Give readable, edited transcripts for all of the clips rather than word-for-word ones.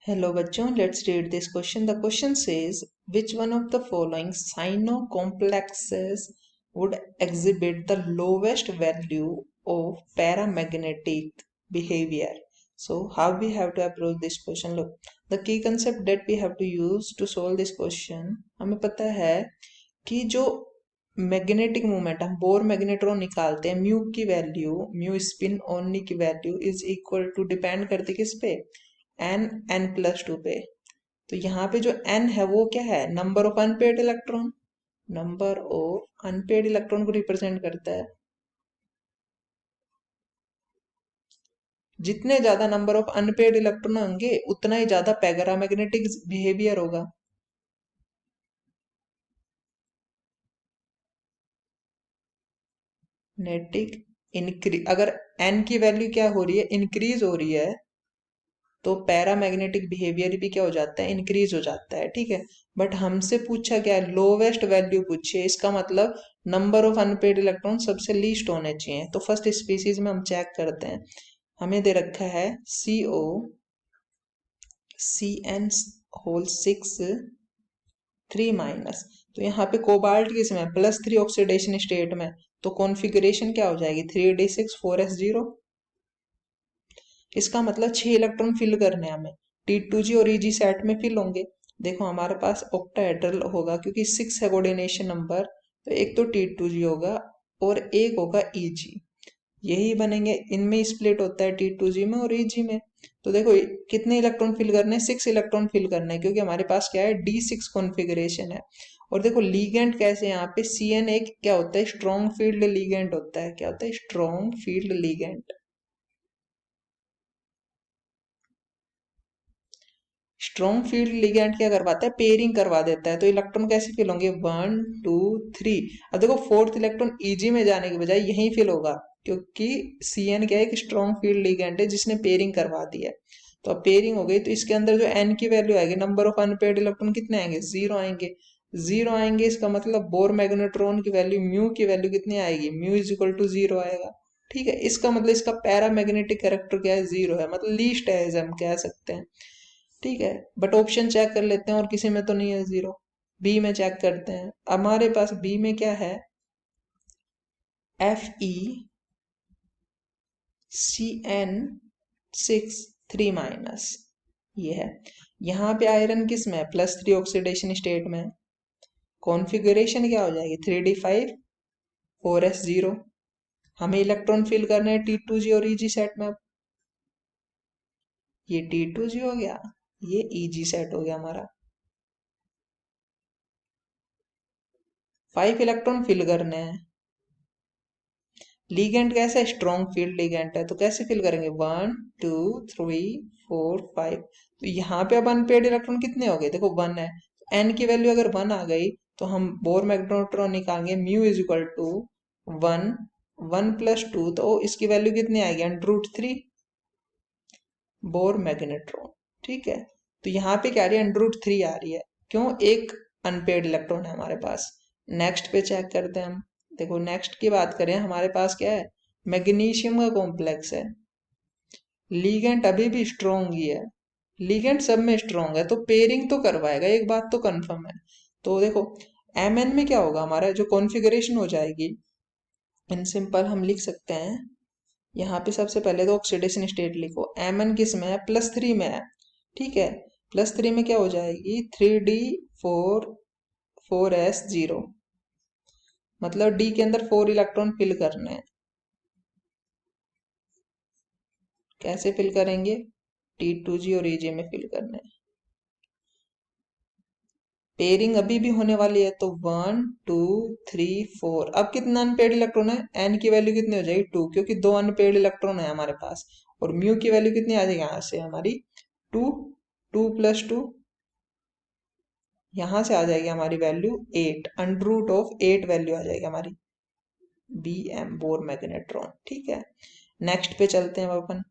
Hello bachcho, let's read this question. The question says, which one of the following sino-complexes would exhibit the lowest value of paramagnetic behavior? So how we have to approach this question? Look, the key concept that we have to use to solve this question, हमें पता है कि जो magnetic moment हम Bohr magneton निकालते हैं, mu की value, mu spin only की value is equal to depend करती किस पे, n+2 पे। तो यहाँ पे जो n है वो क्या है, number of unpaired electron, number of unpaired electron को रिप्रेजेंट करता है। जितने ज्यादा नंबर ऑफ अनपेड इलेक्ट्रॉन होंगे उतना ही ज्यादा पैरामैग्नेटिक बिहेवियर होगा। नेटिक इंक्रीज, अगर n की वैल्यू क्या हो रही है, इंक्रीज हो रही है, तो पैरामैग्नेटिक बिहेवियर भी क्या हो जाता है, इंक्रीज हो जाता है। ठीक है, बट हमसे पूछा क्या है, लोवेस्ट वैल्यू पूछी है, इसका मतलब नंबर ऑफ अनपेड इलेक्ट्रॉन सबसे लीस्ट होने चाहिए। तो फर्स्ट स्पीसीज में हम चेक करते हैं, हमें दे रखा है COCN6 3 तो यहाँ पे कोबाल्ट किसमें है, +3 ऑक्सीडेशन स्टेट में, तो कॉन्फ़िगरेशन क्या हो जाएगी, 3d6 4s0। इसका मतलब 6 इलेक्ट्रॉन फिल करने हैं हमें, T2G और EG सेट में फिल होंगे। देखो हमारे पास ऑक्टाहेड्रल होगा क्योंकि 6 है कोऑर्डिनेशन नंबर, तो एक तो T2G होगा और एक होगा EG, यही बनेंगे। इनमें स्प्लिट होता है T2G में और EG में। तो देखो कितने इलेक्ट्रॉन फिल करने हैं, 6 इलेक्ट्रॉन फिल करने हैं, क्योंकि हमारे पास क्या है, D6 कॉन्फ़िगरेशन है। और देखो लीगेंड कैसे, यहाँ पे CN एक क्या होता है, स्ट्रॉन्ग फील्ड लीगेंड होता है। क्या होता है, strong field ligand. Strong field ligand क्या करवाता है, पेयरिंग करवा देता है। तो इलेक्ट्रॉन कैसे फिल होंगे, 1 2 3। अब देखो फोर्थ इलेक्ट्रॉन EG में जाने के बजाय यहीं फिल होगा, क्योंकि CN क्या है, एक स्ट्रॉन्ग फील्ड लिगैंड है जिसने पेयरिंग करवा दी है। तो अब पेयरिंग हो गई, तो इसके अंदर जो n की वैल्यू आएगी, नंबर ऑफ अनपेड इलेक्ट्रॉन कितने आएंगे, 0 आएंगे। 0 आएंगे, इसका मतलब बोर मैग्नेट्रॉन की वैल्यू, म्यू की वैल्यू कितनी आएगी, म्यू इज इक्वल टू 0 आएगा। ठीक है, इसका मतलब इसका पैरामैग्नेटिक कैरेक्टर क्या है, 0 है, मतलब लीस्ट है हम कह सकते हैं। ठीक है, बट ऑप्शन चेक कर लेते हैं, और किसी में तो नहीं है 0। बी में चेक करते हैं, हमारे पास बी में क्या है, FeCN6 3 ये है। यहाँ पे आयरन किस में है, +3 ऑक्सीडेशन स्टेट में। कॉन्फ़िगरेशन क्या हो जाएगी, 3d5 4s0। हमें इलेक्ट्रॉन फिल करने हैं T2G और EG सेट में। अब ये T2G हो गया, ये EG सेट हो गया हमारा। 5 इलेक्ट्रॉन फिल करने हैं। लीगेंड कैसा है, स्ट्रॉन्ग फील्ड लीगेंड है, तो कैसे फिल करेंगे, 1 2 3 4 5। तो यहाँ पे अब अनपेड इलेक्ट्रॉन कितने हो गए, देखो 1 है। एन की वैल्यू अगर 1 आ गई तो हम बोर मैग्नेट्रॉन निकालेंगे, म्यू इज इक्वल टू 1 1+2, तो इसकी वैल्यू कितनी आएगी, √3 बोर मैग्नेट्रॉन। ठीक है, तो यहाँ पे क्या आ रही है, √3 आ रही है। क्यों, एक अनपेड इलेक्ट्रॉन है हमारे पास। नेक्स्ट पे चेक करते हैं हम। देखो नेक्स्ट की बात करें, हमारे पास क्या है, मैग्नीशियम का कॉम्प्लेक्स है। लीगेंट अभी भी स्ट्रॉन्ग ही है, लीगेंट सब में स्ट्रॉन्ग है, तो पेयरिंग तो करवाएगा, एक बात तो कंफर्म है। तो देखो Mn में क्या होगा, हमारा जो कॉन्फ़िगरेशन हो जाएगी, इन सिंपल हम लिख सकते हैं। यहाँ पे सबसे पहले तो ऑक्सीडेशन स्टेट लिखो, Mn किस में है, +3 में है। ठीक है, +3 में क्या हो जाएगी, 3d4 4s0, मतलब D के अंदर 4 इलेक्ट्रॉन फिल करने हैं। कैसे फिल करेंगे, T2G और EG में फिल करने हैं। पेयरिंग अभी भी होने वाली है, तो 1 2 3 4। अब कितना अनपेड इलेक्ट्रॉन है, एन की वैल्यू कितनी हो जाएगी, 2, क्योंकि 2 अनपेड इलेक्ट्रॉन है हमारे पास। और म्यू की वैल्यू कितनी आ जाएगी, यहाँ से हमारी 2, 2+2, यहाँ से आ जाएगी हमारी वैल्यू 8, √8 वैल्यू आ जाएगी हमारी, Bm बोर मैग्नेट्रॉन। ठीक है, नेक्स्ट पे चलते हैं अपन,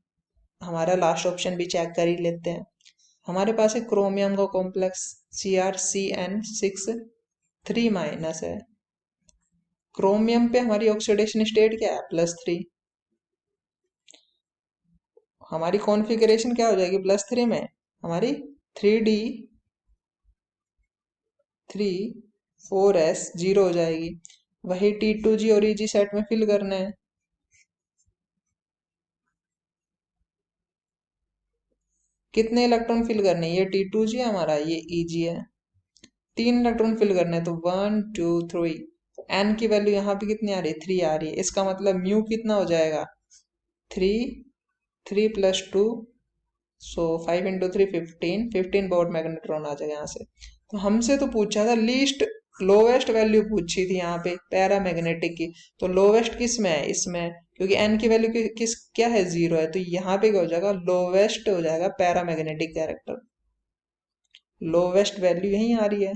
हमारा लास्ट ऑप्शन भी चेक कर ही लेते हैं। हमारे पास है क्रोमियम का कॉम्प्लेक्स, CrCN6 3- है। क्रोमियम पे हमारी ऑक्सीडेशन स्टेट क्या है, +3। हमारी कॉन्फ़िगरेशन क्या हो जाएगी, +3 में हमारी 3D 4S 0 हो जाएगी। वही T2G और EG सेट में फिल करना है। कितने इलेक्ट्रॉन फिल करने हैं? ये T2G है हमारा, ये EG है। 3 इलेक्ट्रॉन फिल करने हैं, तो 1 2 3। एन की वैल्यू यहाँ पे कितनी आ रही है? 3 आ रही है। इसका मतलब म्यू कितना हो जाएगा? 3 प्लस 2, सो 5 इंटू 3 15। 15 बोर्ड मैग्नेट्रॉन आ जाएगा यहाँ से। तो हमसे तो पूछा था लीस्ट लोवेस्ट वैल्यू पूछी थी यहाँ पे पैरा मैग्नेटिक की। तो लोवेस्ट किस में है? इसमें, क्योंकि एन की वैल्यू किस क्या है? 0 है। तो यहाँ पे क्या हो जाएगा? लोवेस्ट हो जाएगा para magnetic character. Lowest value यही आ रही है,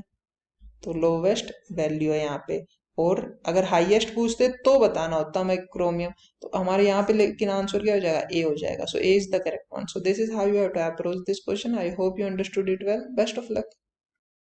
तो लोवेस्ट वैल्यू है यहाँ पे। और अगर हाईएस्ट पूछते तो बताना होता मैं क्रोमियम, तो हमारे यहाँ पे लेकिन आंसर क्या हो जाएगा? ए हो जाएगा। So A is the correct one. So this is how you have to approach this question. I hope you understood it well. Best of luck.